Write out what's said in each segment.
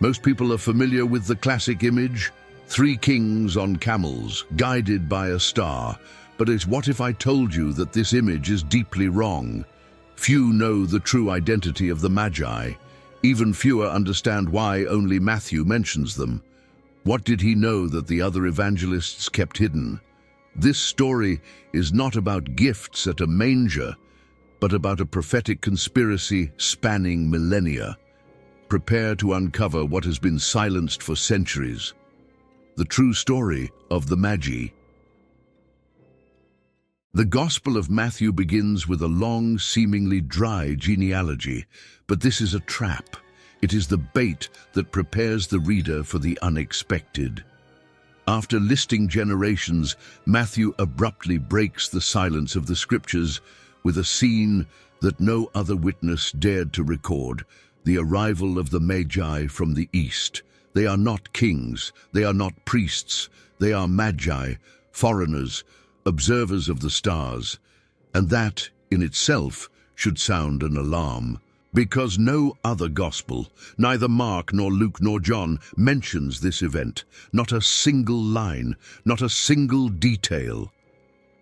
Most people are familiar with the classic image, three kings on camels, guided by a star. But what if I told you that this image is deeply wrong? Few know the true identity of the Magi. Even fewer understand why only Matthew mentions them. What did he know that the other evangelists kept hidden? This story is not about gifts at a manger, but about a prophetic conspiracy spanning millennia. Prepare to uncover what has been silenced for centuries. The true story of the Magi. The Gospel of Matthew begins with a long, seemingly dry genealogy, but this is a trap. It is the bait that prepares the reader for the unexpected. After listing generations, Matthew abruptly breaks the silence of the scriptures with a scene that no other witness dared to record: the arrival of the Magi from the east. They are not kings, they are not priests, they are Magi, foreigners, observers of the stars. And that, in itself, should sound an alarm. Because no other gospel, neither Mark nor Luke nor John, mentions this event. Not a single line, not a single detail.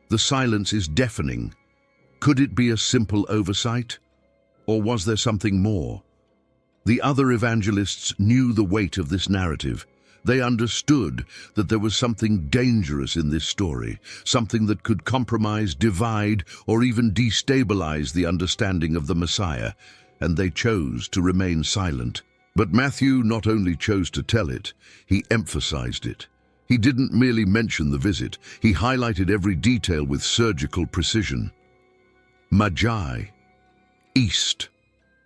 The silence is deafening. Could it be a simple oversight? Or was there something more? The other evangelists knew the weight of this narrative. They understood that there was something dangerous in this story, something that could compromise, divide, or even destabilize the understanding of the Messiah, and they chose to remain silent. But Matthew not only chose to tell it, he emphasized it. He didn't merely mention the visit, he highlighted every detail with surgical precision. Magi, east,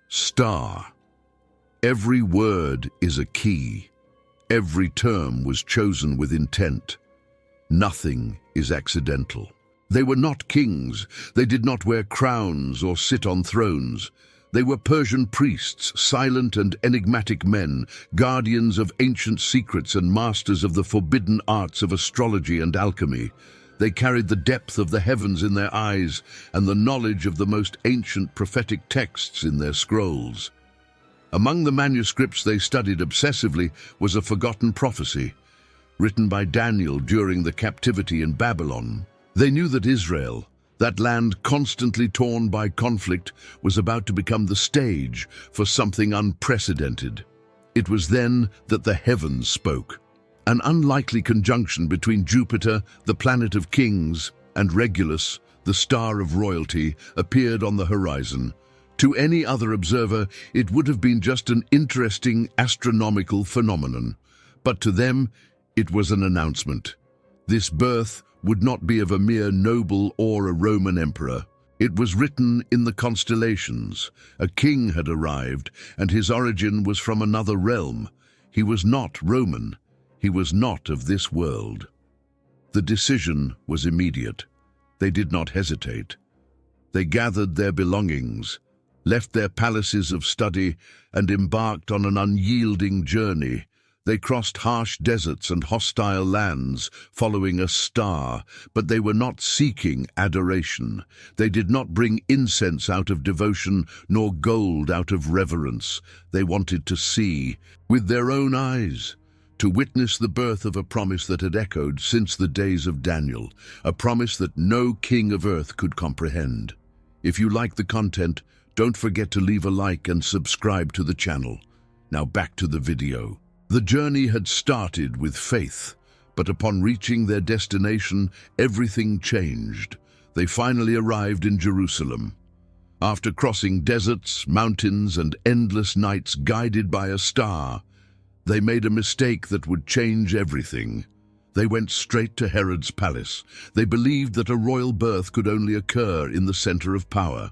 star. Every word is a key. Every term was chosen with intent. Nothing is accidental. They were not kings. They did not wear crowns or sit on thrones. They were Persian priests, silent and enigmatic men, guardians of ancient secrets and masters of the forbidden arts of astrology and alchemy. They carried the depth of the heavens in their eyes and the knowledge of the most ancient prophetic texts in their scrolls. Among the manuscripts they studied obsessively was a forgotten prophecy, written by Daniel during the captivity in Babylon. They knew that Israel, that land constantly torn by conflict, was about to become the stage for something unprecedented. It was then that the heavens spoke. An unlikely conjunction between Jupiter, the planet of kings, and Regulus, the star of royalty, appeared on the horizon. To any other observer, it would have been just an interesting astronomical phenomenon. But to them, it was an announcement. This birth would not be of a mere noble or a Roman emperor. It was written in the constellations. A king had arrived, and his origin was from another realm. He was not Roman. He was not of this world. The decision was immediate. They did not hesitate. They gathered their belongings, left their palaces of study, and embarked on an unyielding journey. They crossed harsh deserts and hostile lands, following a star, but they were not seeking adoration. They did not bring incense out of devotion, nor gold out of reverence. They wanted to see, with their own eyes, to witness the birth of a promise that had echoed since the days of Daniel, a promise that no king of earth could comprehend. If you like the content, don't forget to leave a like and subscribe to the channel. Now back to the video. The journey had started with faith, but upon reaching their destination, everything changed. They finally arrived in Jerusalem. After crossing deserts, mountains, and endless nights guided by a star, they made a mistake that would change everything. They went straight to Herod's palace. They believed that a royal birth could only occur in the center of power.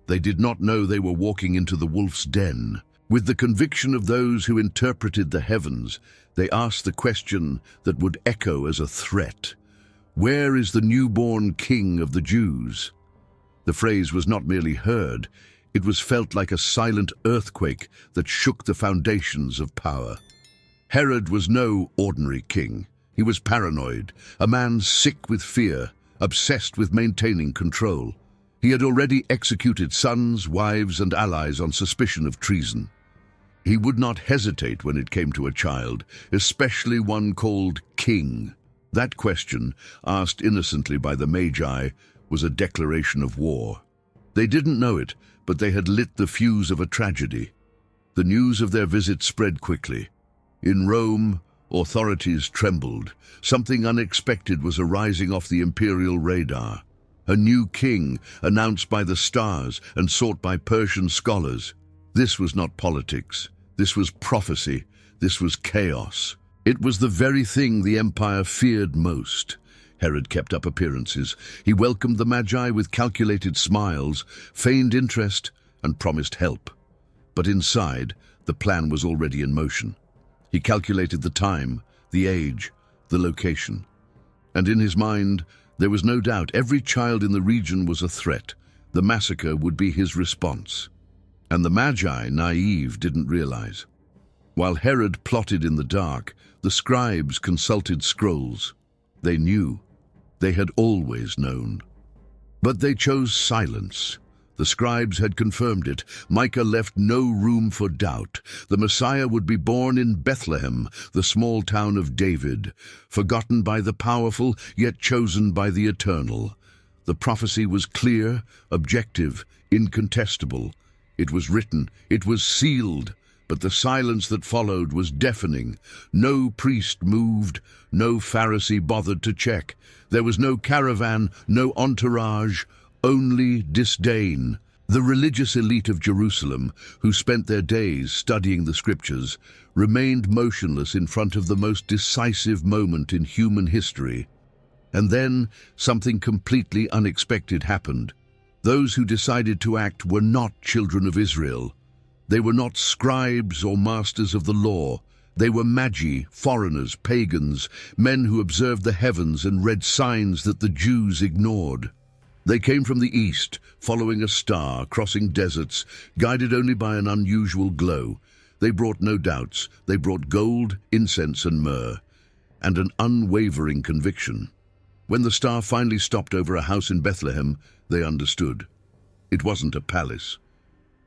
They did not know they were walking into the wolf's den. With the conviction of those who interpreted the heavens, they asked the question that would echo as a threat. Where is the newborn king of the Jews? The phrase was not merely heard, it was felt like a silent earthquake that shook the foundations of power. Herod was no ordinary king. He was paranoid, a man sick with fear, obsessed with maintaining control. He had already executed sons, wives, and allies on suspicion of treason. He would not hesitate when it came to a child, especially one called king. That question, asked innocently by the Magi, was a declaration of war. They didn't know it, but they had lit the fuse of a tragedy. The news of their visit spread quickly. In Rome, authorities trembled. Something unexpected was arising off the imperial radar. A new king, announced by the stars and sought by Persian scholars. This was not politics. This was prophecy. This was chaos. It was the very thing the empire feared most. Herod kept up appearances. He welcomed the Magi with calculated smiles, feigned interest, and promised help. But inside, the plan was already in motion. He calculated the time, the age, the location. And in his mind, there was no doubt every child in the region was a threat. The massacre would be his response. And the Magi, naive, didn't realize. While Herod plotted in the dark, the scribes consulted scrolls. They knew. They had always known. But they chose silence. The scribes had confirmed it. Micah left no room for doubt. The Messiah would be born in Bethlehem, the small town of David, forgotten by the powerful, yet chosen by the eternal. The prophecy was clear, objective, incontestable. It was written, it was sealed, but the silence that followed was deafening. No priest moved, no Pharisee bothered to check. There was no caravan, no entourage, only disdain. The religious elite of Jerusalem, who spent their days studying the scriptures, remained motionless in front of the most decisive moment in human history. And then something completely unexpected happened. Those who decided to act were not children of Israel. They were not scribes or masters of the law. They were Magi, foreigners, pagans, men who observed the heavens and read signs that the Jews ignored. They came from the east, following a star, crossing deserts, guided only by an unusual glow. They brought no doubts. They brought gold, incense, and myrrh, and an unwavering conviction. When the star finally stopped over a house in Bethlehem, they understood. It wasn't a palace.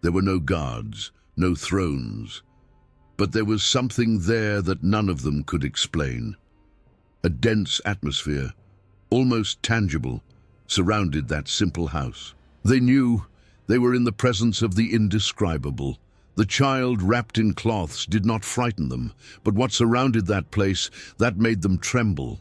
There were no guards, no thrones. But there was something there that none of them could explain. A dense atmosphere, almost tangible, surrounded that simple house. They knew they were in the presence of the indescribable. The child wrapped in cloths did not frighten them, but what surrounded that place, that made them tremble.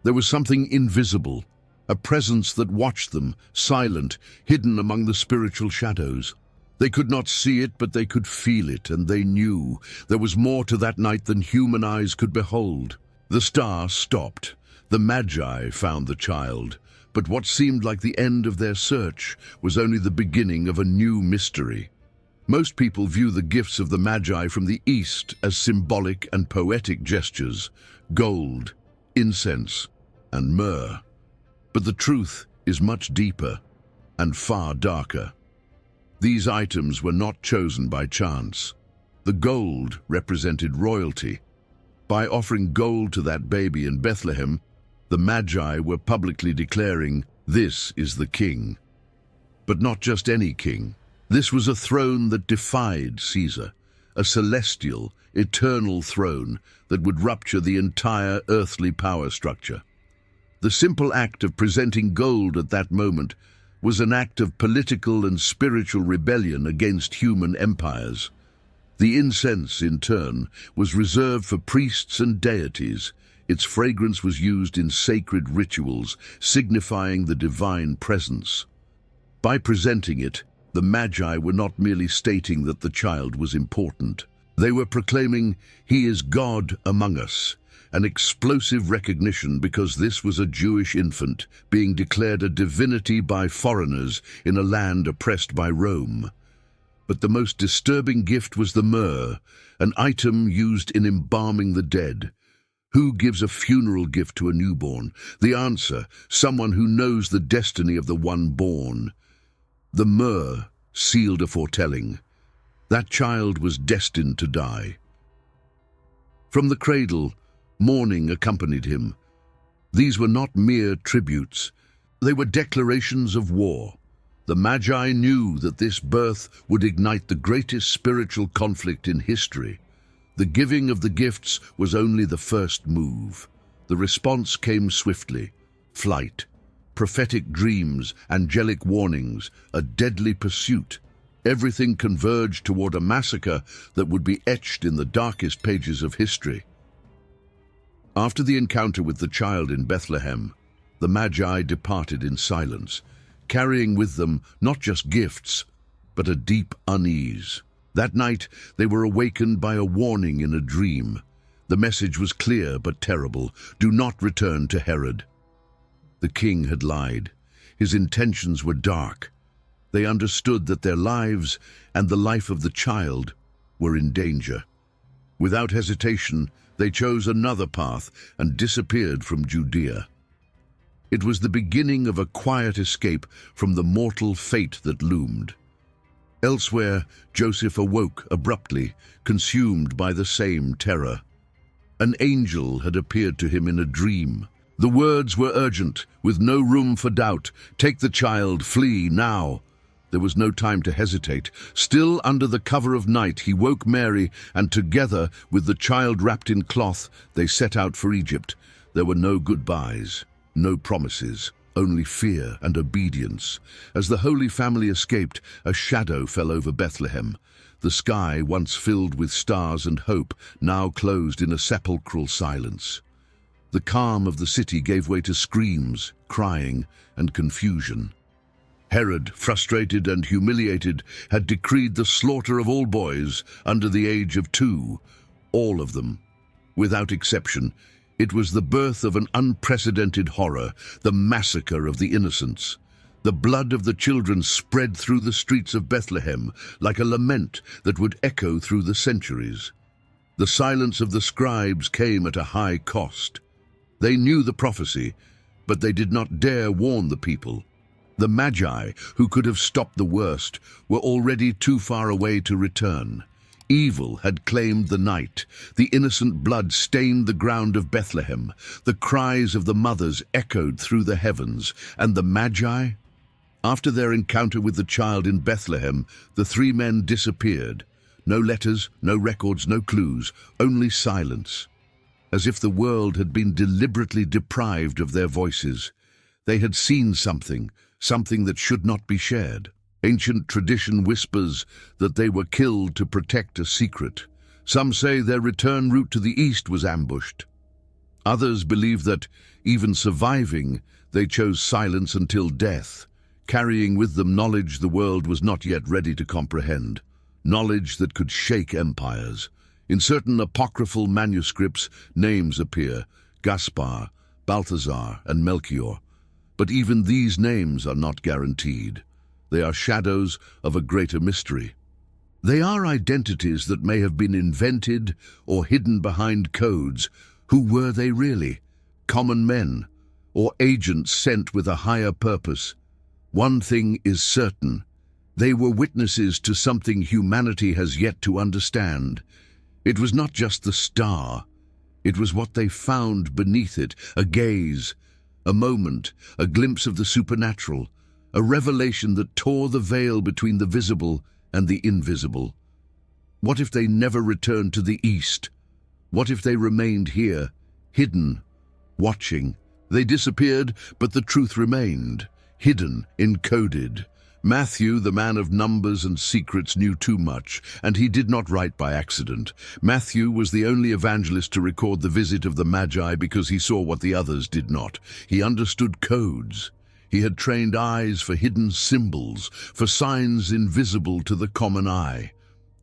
There was something invisible, a presence that watched them, silent, hidden among the spiritual shadows. They could not see it, but they could feel it, and they knew there was more to that night than human eyes could behold. The star stopped. The Magi found the child. But what seemed like the end of their search was only the beginning of a new mystery. Most people view the gifts of the Magi from the East as symbolic and poetic gestures, gold, incense, and myrrh. But the truth is much deeper and far darker. These items were not chosen by chance. The gold represented royalty. By offering gold to that baby in Bethlehem, the Magi were publicly declaring, "This is the king." But not just any king. This was a throne that defied Caesar, a celestial, eternal throne that would rupture the entire earthly power structure. The simple act of presenting gold at that moment was an act of political and spiritual rebellion against human empires. The incense, in turn, was reserved for priests and deities. Its fragrance was used in sacred rituals, signifying the divine presence. By presenting it, the Magi were not merely stating that the child was important. They were proclaiming, "He is God among us," an explosive recognition because this was a Jewish infant being declared a divinity by foreigners in a land oppressed by Rome. But the most disturbing gift was the myrrh, an item used in embalming the dead. Who gives a funeral gift to a newborn? The answer, someone who knows the destiny of the one born. The myrrh sealed a foretelling. That child was destined to die. From the cradle, mourning accompanied him. These were not mere tributes. They were declarations of war. The Magi knew that this birth would ignite the greatest spiritual conflict in history. The giving of the gifts was only the first move. The response came swiftly: flight, prophetic dreams, angelic warnings, a deadly pursuit. Everything converged toward a massacre that would be etched in the darkest pages of history. After the encounter with the child in Bethlehem, the Magi departed in silence, carrying with them not just gifts, but a deep unease. That night, they were awakened by a warning in a dream. The message was clear but terrible: do not return to Herod. The king had lied. His intentions were dark. They understood that their lives and the life of the child were in danger. Without hesitation, they chose another path and disappeared from Judea. It was the beginning of a quiet escape from the mortal fate that loomed. Elsewhere, Joseph awoke abruptly, consumed by the same terror. An angel had appeared to him in a dream. The words were urgent, with no room for doubt: take the child, flee now. There was no time to hesitate. Still under the cover of night, he woke Mary, and together, with the child wrapped in cloth, they set out for Egypt. There were no goodbyes, no promises, only fear and obedience. As the Holy Family escaped, a shadow fell over Bethlehem. The sky, once filled with stars and hope, now closed in a sepulchral silence. The calm of the city gave way to screams, crying, and confusion. Herod, frustrated and humiliated, had decreed the slaughter of all boys under the age of 2, all of them. Without exception, it was the birth of an unprecedented horror, the massacre of the innocents. The blood of the children spread through the streets of Bethlehem like a lament that would echo through the centuries. The silence of the scribes came at a high cost. They knew the prophecy, but they did not dare warn the people. The Magi, who could have stopped the worst, were already too far away to return. Evil had claimed the night. The innocent blood stained the ground of Bethlehem. The cries of the mothers echoed through the heavens. And the Magi? After their encounter with the child in Bethlehem, the 3 men disappeared. No letters, no records, no clues, only silence. As if the world had been deliberately deprived of their voices. They had seen something that should not be shared. Ancient tradition whispers that they were killed to protect a secret. Some say their return route to the east was ambushed. Others believe that, even surviving, they chose silence until death, carrying with them knowledge the world was not yet ready to comprehend, knowledge that could shake empires. In certain apocryphal manuscripts, names appear: Gaspar, Balthazar, and Melchior. But even these names are not guaranteed. They are shadows of a greater mystery. They are identities that may have been invented or hidden behind codes. Who were they really? Common men, or agents sent with a higher purpose? One thing is certain: they were witnesses to something humanity has yet to understand. It was not just the star. It was what they found beneath it: a gaze, a moment, a glimpse of the supernatural, a revelation that tore the veil between the visible and the invisible. What if they never returned to the east? What if they remained here, hidden, watching? They disappeared, but the truth remained, hidden, encoded. Matthew, the man of numbers and secrets, knew too much, and he did not write by accident. Matthew was the only evangelist to record the visit of the Magi because he saw what the others did not. He understood codes. He had trained eyes for hidden symbols, for signs invisible to the common eye.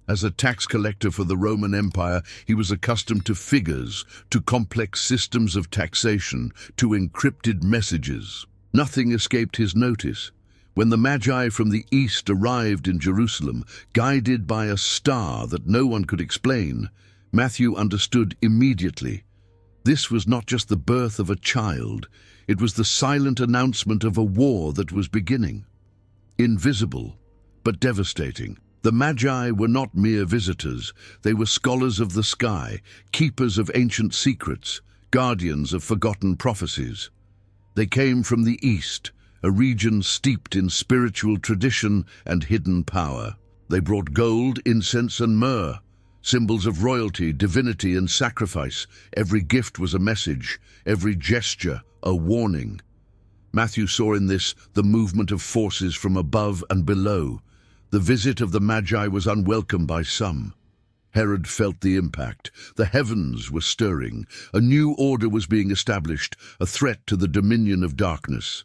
As a tax collector for the Roman Empire, he was accustomed to figures, to complex systems of taxation, to encrypted messages. Nothing escaped his notice. When the Magi from the east arrived in Jerusalem, guided by a star that no one could explain, Matthew understood immediately. This was not just the birth of a child, it was the silent announcement of a war that was beginning. Invisible, but devastating. The Magi were not mere visitors. They were scholars of the sky, keepers of ancient secrets, guardians of forgotten prophecies. They came from the east, a region steeped in spiritual tradition and hidden power. They brought gold, incense, and myrrh, symbols of royalty, divinity, and sacrifice. Every gift was a message, every gesture a warning. Matthew saw in this the movement of forces from above and below. The visit of the Magi was unwelcome by some. Herod felt the impact. The heavens were stirring. A new order was being established, a threat to the dominion of darkness.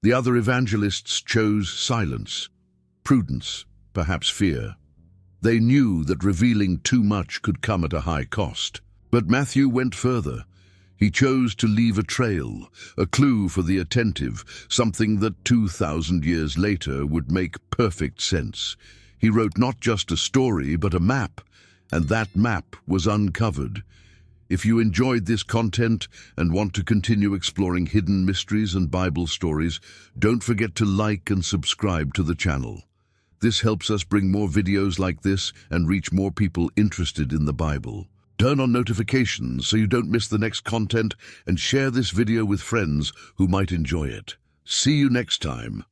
The other evangelists chose silence, prudence, perhaps fear. They knew that revealing too much could come at a high cost. But Matthew went further. He chose to leave a trail, a clue for the attentive, something that 2,000 years later would make perfect sense. He wrote not just a story, but a map, and that map was uncovered. If you enjoyed this content and want to continue exploring hidden mysteries and Bible stories, don't forget to like and subscribe to the channel. This helps us bring more videos like this and reach more people interested in the Bible. Turn on notifications so you don't miss the next content, and share this video with friends who might enjoy it. See you next time.